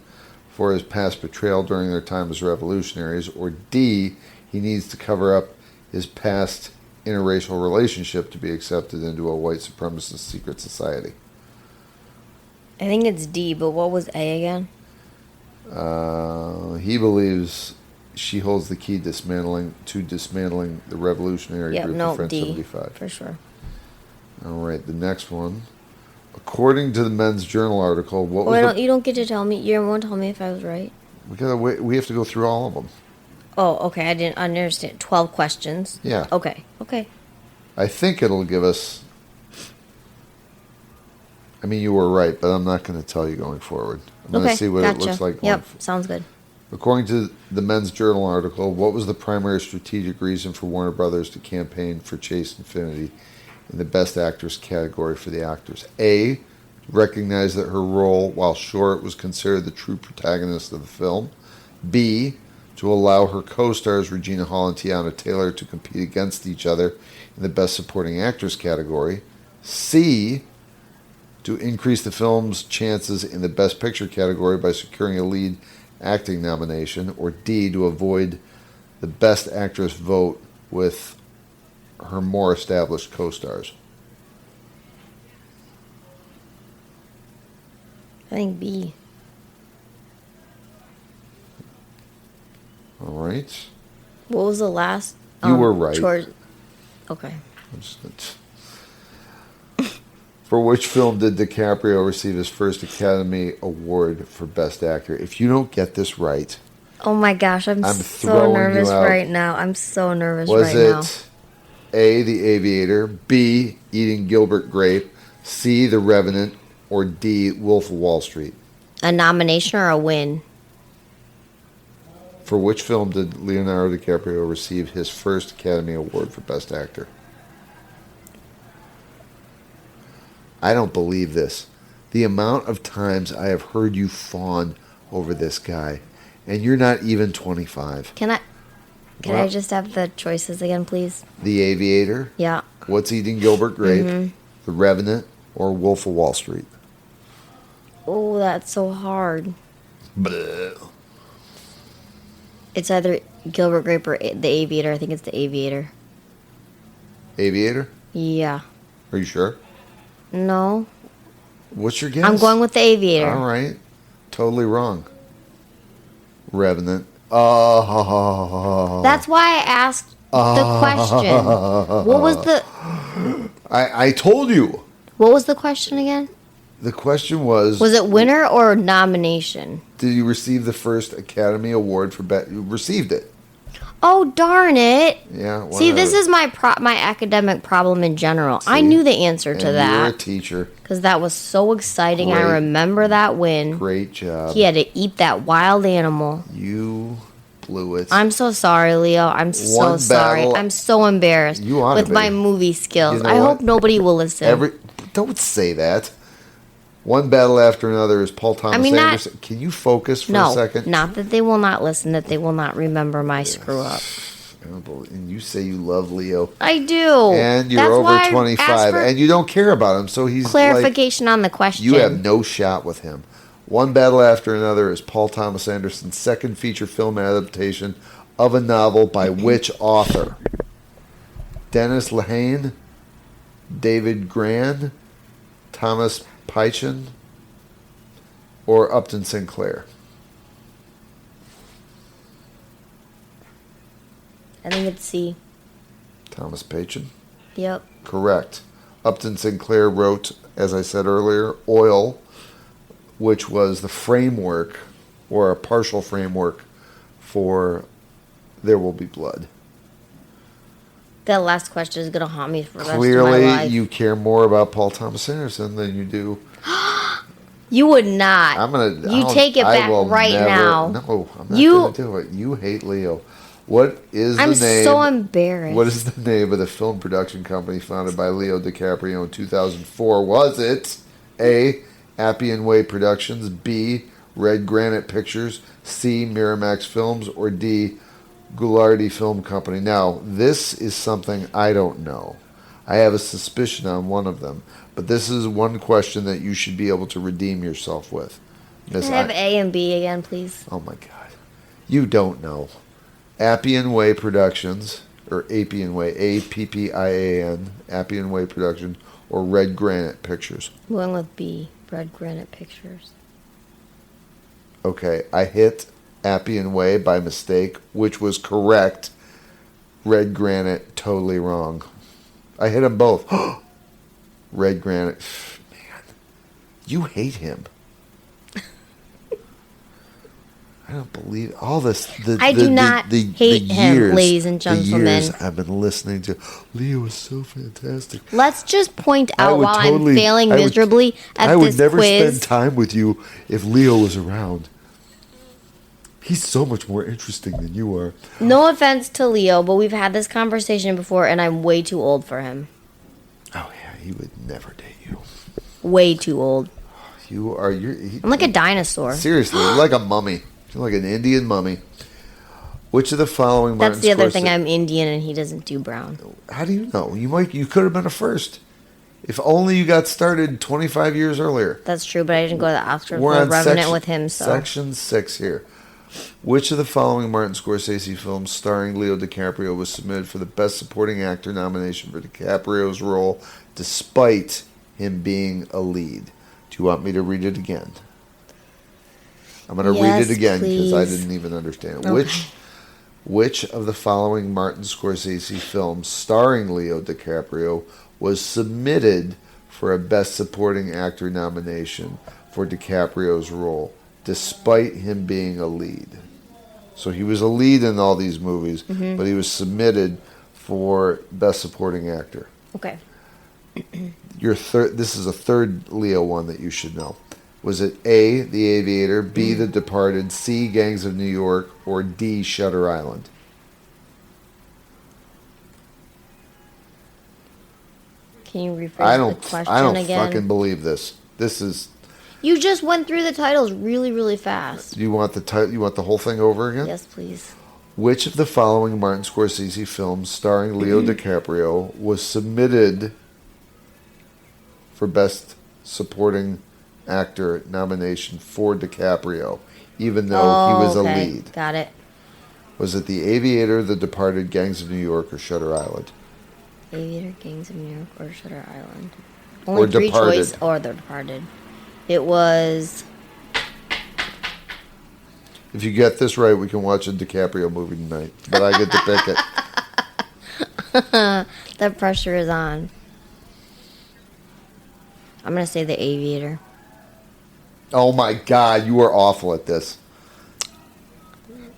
for his past betrayal during their time as revolutionaries. Or D, he needs to cover up his past interracial relationship to be accepted into a white supremacist secret society. I think it's D, but what was A again? He believes she holds the key dismantling the revolutionary group of French D, 75. for sure. All right, the next one. According to the Men's Journal article, you don't get to tell me. You won't tell me if I was right. We have to go through all of them. Oh, okay. I didn't understand. 12 questions. Yeah. Okay. I think it'll give us... I mean, you were right, but I'm not going to tell you going forward. I'm going to see what it looks like. Sounds good. According to the Men's Journal article, what was the primary strategic reason for Warner Brothers to campaign for Chase Infiniti in the Best Actress category for the actors? A, recognize that her role, while short, was considered the true protagonist of the film. B, to allow her co-stars Regina Hall and Teyana Taylor to compete against each other in the Best Supporting Actress category. C, to increase the film's chances in the Best Picture category by securing a lead acting nomination. Or D, to avoid the Best Actress vote with her more established co-stars. I think B. All right. What was the last? You were right. Okay. For which film did DiCaprio receive his first Academy Award for Best Actor? If you don't get this right... Oh my gosh, I'm so nervous right now. I'm so nervous right now. Was it A, The Aviator, B, Eating Gilbert Grape, C, The Revenant, or D, Wolf of Wall Street? A nomination or a win? For which film did Leonardo DiCaprio receive his first Academy Award for Best Actor? I don't believe this. The amount of times I have heard you fawn over this guy, and you're not even 25. Can I just have the choices again, please? The Aviator? Yeah. What's Eating Gilbert Grape? Mm-hmm. The Revenant? Or Wolf of Wall Street? Oh, that's so hard. Bleh. It's either Gilbert Grape or The Aviator. I think it's The Aviator. Aviator? Yeah. Are you sure? No. What's your guess? I'm going with The Aviator. All right. Totally wrong. Revenant. That's why I asked the question. What was the... I told you. What was the question again? The question was... Was it winner or nomination? Did you receive the first Academy Award for best... You received it. Oh, darn it. Yeah, whatever. See, this is my academic problem in general. See? I knew the answer to that. You're a teacher. Because that was so exciting. I remember that win. Great job. He had to eat that wild animal. You blew it. I'm so sorry, Leo. I'm so sorry. I'm so embarrassed with my movie skills. You know I hope nobody will listen. Don't say that. One battle after another is Paul Thomas Anderson. Can you focus for a second? Not that they will not listen, that they will not remember my screw up. And you say you love Leo. I do. And you're over 25. And you don't care about him. So he's clarification on the question. You have no shot with him. One battle after another is Paul Thomas Anderson's second feature film adaptation of a novel by which author? Dennis Lehane, David Gran, Thomas Pynchon, or Upton Sinclair? I think it's C. Thomas Pynchon? Yep. Correct. Upton Sinclair wrote, as I said earlier, Oil, which was the framework, or a partial framework, for There Will Be Blood. That last question is going to haunt me for the rest of my Clearly, life. you care more about Paul Thomas Anderson than you do. You would not. You take it back right now. No, I'm not going to do it. You hate Leo. What is the name? I'm so embarrassed. What is the name of the film production company founded by Leo DiCaprio in 2004? Was it A, Appian Way Productions, B, Red Granite Pictures, C, Miramax Films, or D, Goulardi Film Company? Now, this is something I don't know. I have a suspicion on one of them, but this is one question that you should be able to redeem yourself with. Can I have A and B again, please? Oh my God. You don't know. Appian Way Productions, or Appian Way, Appian, Appian Way Production, or Red Granite Pictures. I'm going with B, Red Granite Pictures. Okay, I hit Appian Way by mistake, which was correct. Red Granite, totally wrong. I hit them both. Red Granite. Man, you hate him. I don't believe all this. I do not hate him, ladies and gentlemen. The years I've been listening to. Leo is so fantastic. Let's just point out while I'm failing miserably at this quiz. I would never spend time with you if Leo was around. He's so much more interesting than you are. No offense to Leo, but we've had this conversation before, and I'm way too old for him. Oh, yeah, he would never date you. Way too old. You are... I'm like a dinosaur. Seriously, you're like a mummy. You're like an Indian mummy. Which of the following... That's the other thing. I'm Indian, and he doesn't do brown. How do you know? You could have been a first. If only you got started 25 years earlier. That's true, but I didn't go to the Oscar for the Revenant with him, so... Section 6 here. Which of the following Martin Scorsese films starring Leo DiCaprio was submitted for the Best Supporting Actor nomination for DiCaprio's role, despite him being a lead? Do you want me to read it again? I'm going to read it again because I didn't even understand. Okay. Which of the following Martin Scorsese films starring Leo DiCaprio was submitted for a Best Supporting Actor nomination for DiCaprio's role, despite him being a lead? So he was a lead in all these movies, but he was submitted for Best Supporting Actor. Okay. This is a third Leo one that you should know. Was it A, The Aviator, B, The Departed, C, Gangs of New York, or D, Shutter Island? Can you rephrase the question again? I don't fucking believe this. This is... You just went through the titles really, really fast. You want the whole thing over again? Yes, please. Which of the following Martin Scorsese films starring Leo DiCaprio was submitted for Best Supporting Actor nomination for DiCaprio, even though he was a lead? Got it. Was it The Aviator, The Departed, Gangs of New York, or Shutter Island? Aviator, Gangs of New York, or Shutter Island? Only three choices, or The Departed. It was... If you get this right, we can watch a DiCaprio movie tonight. But I get to pick it. The pressure is on. I'm going to say The Aviator. Oh my God, you are awful at this.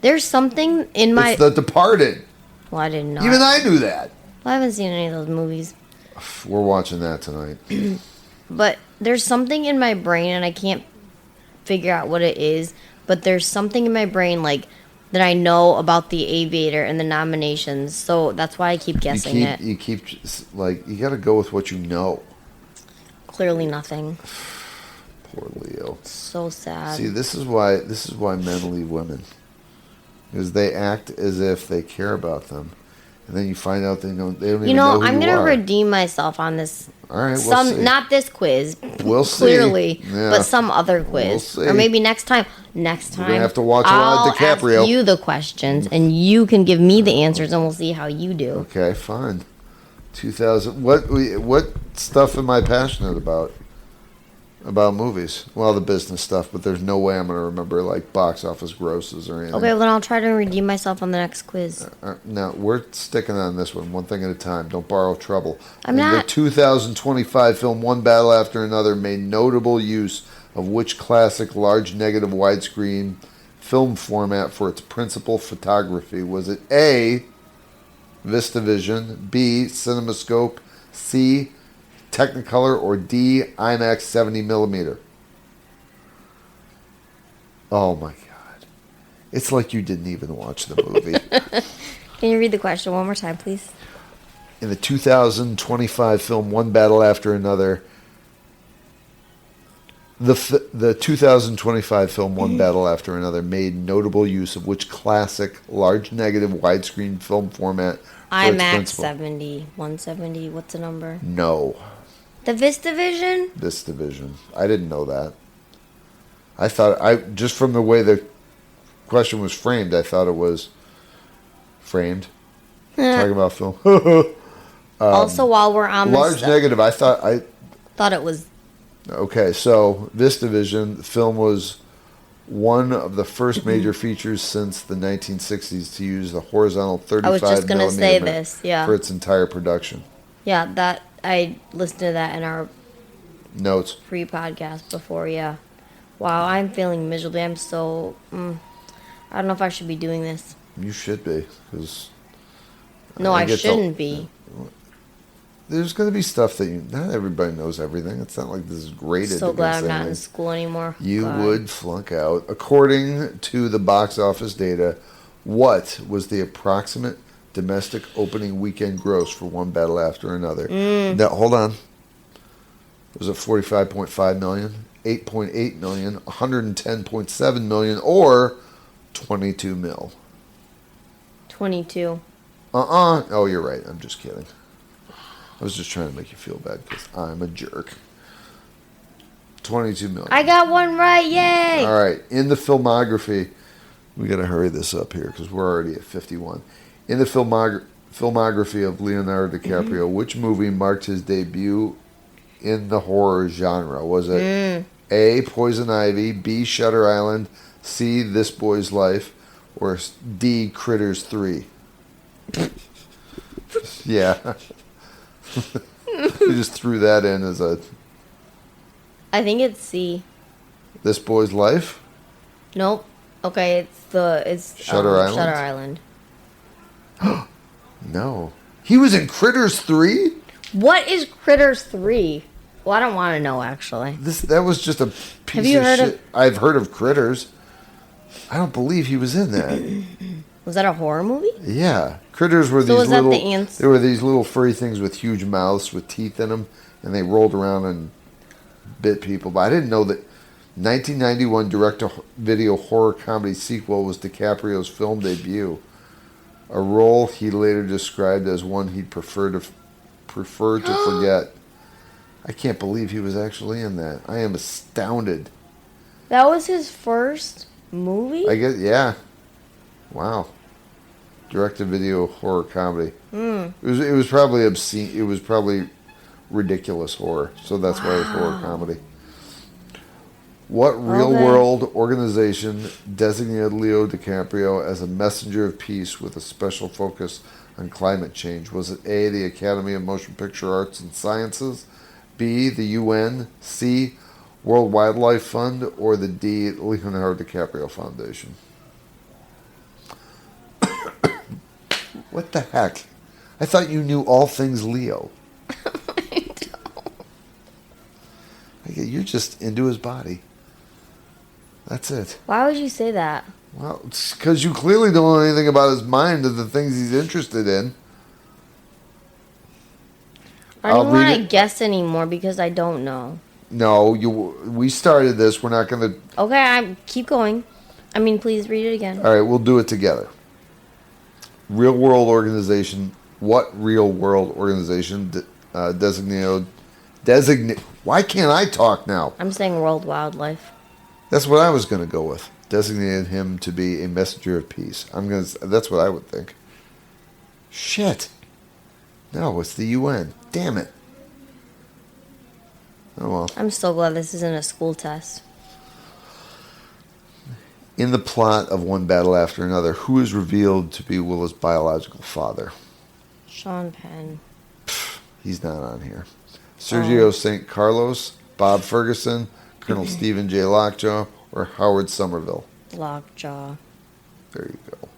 There's something in my... It's The Departed. Well, I didn't know. Even I knew that. Well, I haven't seen any of those movies. We're watching that tonight. But there's something in my brain, and I can't figure out what it is, but there's something in my brain, like, that I know about The Aviator and the nominations, so that's why I keep guessing it. You got to go with what you know. Clearly nothing. Poor Leo. So sad. See, this is why men leave women. Because they act as if they care about them. And then you find out they don't even know who you are. I'm going to redeem myself on this. All right, we'll see. Not this quiz. We'll see. Clearly. Yeah. But some other quiz. We'll see. Or maybe next time. We're going to have to watch a lot of DiCaprio. I'll ask you the questions, and you can give me the answers, and we'll see how you do. Okay, fine. 2000. What stuff am I passionate about? About movies? Well, the business stuff, but there's no way I'm going to remember, like, box office grosses or anything. Okay, well, then I'll try to redeem myself on the next quiz. No, we're sticking on this one thing at a time. Don't borrow trouble. I'm not. The 2025 film One Battle After Another made notable use of which classic large negative widescreen film format for its principal photography? Was it A, VistaVision, B, CinemaScope, C, Technicolor, or D, IMAX 70mm? Oh my God. It's like you didn't even watch the movie. Can you read the question one more time, please? In the 2025 film One Battle After Another, The 2025 film One Battle After Another made notable use of which classic large negative widescreen film format for its IMAX principal? 170. What's the number? No. The VistaVision? VistaVision. I didn't know that. I thought, just from the way the question was framed, I thought it was framed. Talking about film. Also, while we're on large negative, I thought it was. Okay, so VistaVision, the film was one of the first major features since the 1960s to use the horizontal 35 I was just going to say millimeter this, yeah. for its entire production. Yeah, that I listened to that in our Notes. pre-podcast before, yeah. Wow, I'm feeling miserably. I'm so... I don't know if I should be doing this. You should be, because... No, I shouldn't be. There's going to be stuff that not everybody knows everything. It's not like this is graded. So glad I'm not in school anymore. You would flunk out. According to the box office data, what was the approximate domestic opening weekend gross for One Battle After Another? Now, hold on. Was it 45.5 million, 8.8 million, 110.7 million, or 22 mil? 22. Oh, you're right. I'm just kidding. I was just trying to make you feel bad because I'm a jerk. 22 million. I got one right. Yay! All right. In the filmography, we got to hurry this up here because we're already at 51. In the filmography of Leonardo DiCaprio, which movie marked his debut in the horror genre? Was it A, Poison Ivy, B, Shutter Island, C, This Boy's Life, or D, Critters 3? Yeah. You just threw that in as a... I think it's C. This Boy's Life? Nope. Okay, it's Shutter Island? Shutter Island. No. He was in Critters 3? What is Critters 3? Well, I don't want to know, actually. That was just a piece Have you of heard shit. of... I've heard of Critters. I don't believe he was in that. Was that a horror movie? Yeah. Critters were So these was that little... the ants? They were these little furry things with huge mouths with teeth in them, and they rolled around and bit people. But I didn't know that 1991 direct-to-video horror comedy sequel was DiCaprio's film debut. A role he later described as one he'd prefer to forget. I can't believe he was actually in that. I am astounded. That was his first movie? I guess, yeah. Wow. Direct-to-video horror comedy. It was probably obscene. It was probably ridiculous horror. So that's why it was horror comedy. What real-world organization designated Leo DiCaprio as a messenger of peace with a special focus on climate change? Was it A, the Academy of Motion Picture Arts and Sciences, B, the UN, C, World Wildlife Fund, or the D, Leonardo DiCaprio Foundation? What the heck? I thought you knew all things Leo. I don't. You're just into his body. That's it. Why would you say that? Well, it's because you clearly don't know anything about his mind or the things he's interested in. I don't want to guess anymore because I don't know. No, we started this. We're not going to... Okay, keep going. I mean, please read it again. All right, we'll do it together. Real-world organization. What real-world organization designate... Why can't I talk now? I'm saying World Wildlife. That's what I was going to go with. Designated him to be a messenger of peace. That's what I would think. Shit. No, it's the UN. Damn it. Oh well. I'm so glad this isn't a school test. In the plot of One Battle After Another, who is revealed to be Willa's biological father? Sean Penn. He's not on here. Sergio St. Carlos, Bob Ferguson, Colonel Stephen J. Lockjaw, or Howard Somerville? Lockjaw. There you go.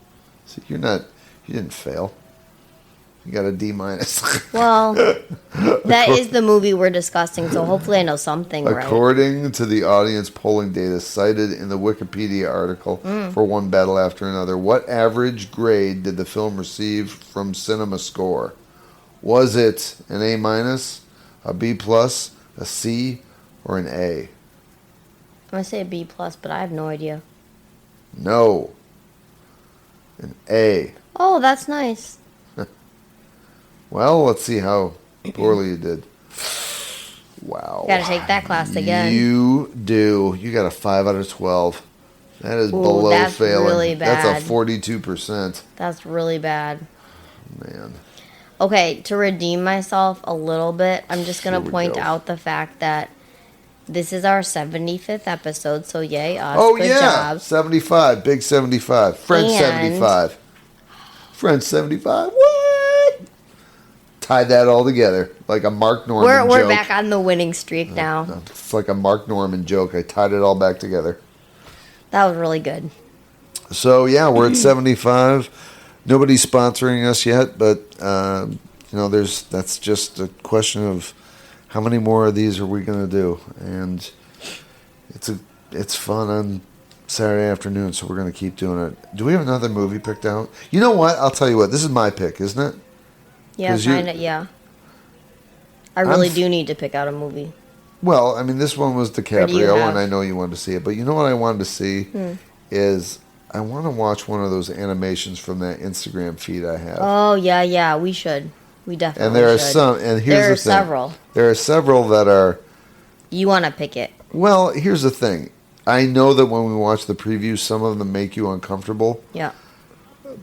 See, you didn't fail. You got a D-. Well, that is the movie we're discussing, so hopefully I know something right. According to the audience polling data cited in the Wikipedia article for One Battle After Another, what average grade did the film receive from Cinema Score? Was it an A-, a B+, a C, or an A? going to say a B+, but I have no idea. No. An A. Oh, that's nice. Well, let's see how poorly you did. Wow. Got to take that class again. You do. You got a 5 out of 12. That is below that's failing. Really bad. That's a 42%. That's really bad. Man. Okay, to redeem myself a little bit, I'm just going to point out the fact that this is our 75th episode, so yay us. Oh, Good yeah. job. 75. Big 75. French 75. French 75. What? Tied that all together like a Mark Norman joke. We're back on the winning streak now. It's like a Mark Norman joke. I tied it all back together. That was really good. So, yeah, we're at 75. Nobody's sponsoring us yet, but, that's just a question of how many more of these are we going to do. And it's fun on Saturday afternoon, so we're going to keep doing it. Do we have another movie picked out? You know what? I'll tell you what. This is my pick, isn't it? Yeah, kind of, yeah. I really do need to pick out a movie. Well, I mean, this one was DiCaprio, and I know you wanted to see it. But you know what I wanted to see is I want to watch one of those animations from that Instagram feed I have. Oh, yeah, we should. We definitely And there should. are some, and here's the thing. Several. There are several that are... You want to pick it. Well, here's the thing. I know that when we watch the previews, some of them make you uncomfortable. Yeah.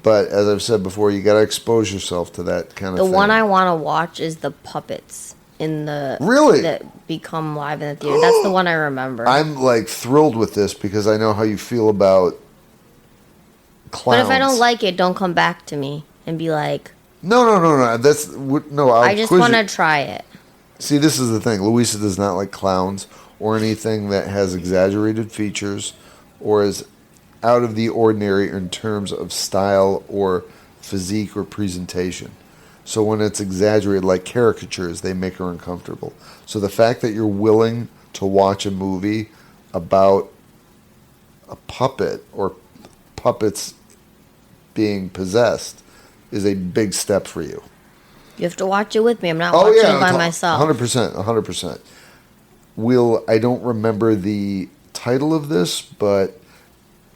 But as I've said before, you got to expose yourself to that kind of thing. The one I want to watch is the puppets that become live in the theater. That's the one I remember. I'm like thrilled with this because I know how you feel about clowns. But if I don't like it, don't come back to me and be like, No. I just want to try it. See, this is the thing. Louisa does not like clowns or anything that has exaggerated features or is out of the ordinary in terms of style or physique or presentation. So when it's exaggerated, like caricatures, they make her uncomfortable. So the fact that you're willing to watch a movie about a puppet or puppets being possessed is a big step for you. You have to watch it with me. I'm not watching it by myself. 100%. I don't remember the title of this, but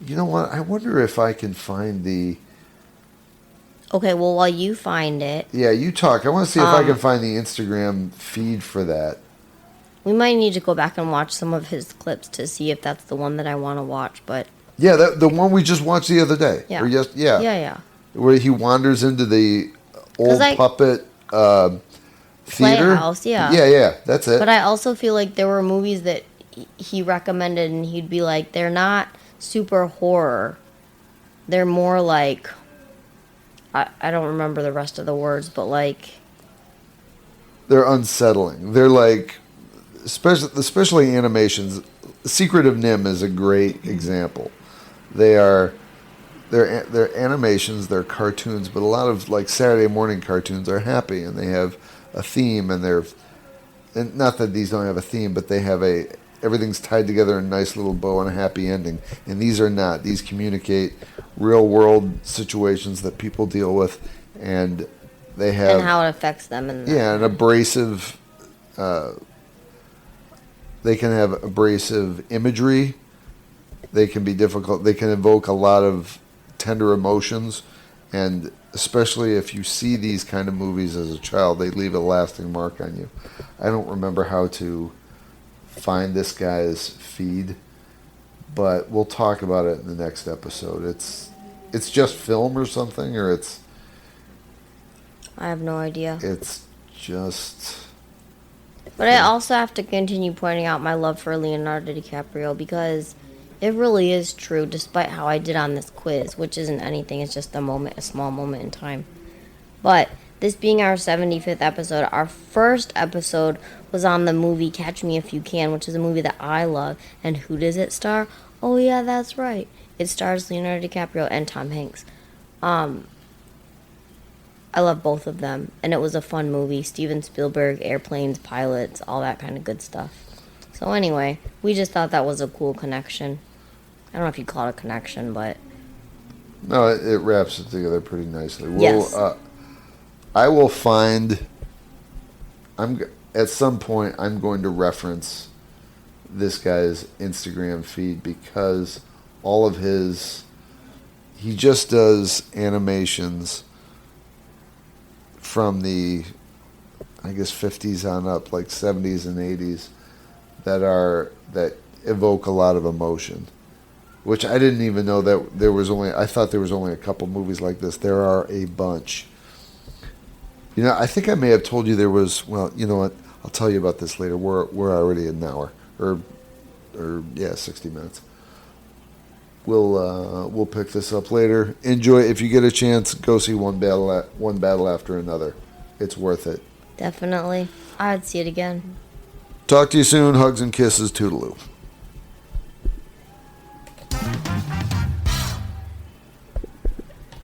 you know what? I wonder if I can find the... Okay, well, while you find it... Yeah, you talk. I want to see if I can find the Instagram feed for that. We might need to go back and watch some of his clips to see if that's the one that I want to watch, but... Yeah, the one we just watched the other day. Yeah. Yeah. Where he wanders into the old puppet theater. Playhouse, yeah. Yeah, that's it. But I also feel like there were movies that he recommended and he'd be like, they're not super horror. They're more like... I don't remember the rest of the words, but like... They're unsettling. They're like... Especially animations. Secret of Nim is a great example. They're animations, they're cartoons, but a lot of like Saturday morning cartoons are happy and they have a theme and not that these don't have a theme, but they have everything's tied together in a nice little bow and a happy ending. And these are not. These communicate real world situations that people deal with, and they have... And how it affects them. An abrasive... they can have abrasive imagery. They can be difficult. They can evoke a lot of tender emotions, and especially if you see these kind of movies as a child, they leave a lasting mark on you. I don't remember how to find this guy's feed, but we'll talk about it in the next episode. It's just film or something, or it's... I have no idea. It's just... But I also have to continue pointing out my love for Leonardo DiCaprio because it really is true, despite how I did on this quiz, which isn't anything, it's just a small moment in time. But this being our 75th episode, our first episode was on the movie Catch Me If You Can, which is a movie that I love. And who does it star? Oh yeah, that's right. It stars Leonardo DiCaprio and Tom Hanks. I love both of them, and it was a fun movie. Steven Spielberg, airplanes, pilots, all that kind of good stuff. So anyway, we just thought that was a cool connection. I don't know if you'd call it a connection, but... No, it wraps it together pretty nicely. Yes. I will find... At some point, I'm going to reference this guy's Instagram feed because all of he just does animations from the, I guess, 50s on up, like 70s and 80s, that evoke a lot of emotion. Which I didn't even know that there was only. I thought there was only a couple movies like this. There are a bunch. You know, I think I may have told you there was. Well, you know what? I'll tell you about this later. We're already an hour, or 60 minutes. We'll pick this up later. Enjoy if you get a chance. Go see one battle after another. It's worth it. Definitely, I'd see it again. Talk to you soon. Hugs and kisses. Toodaloo.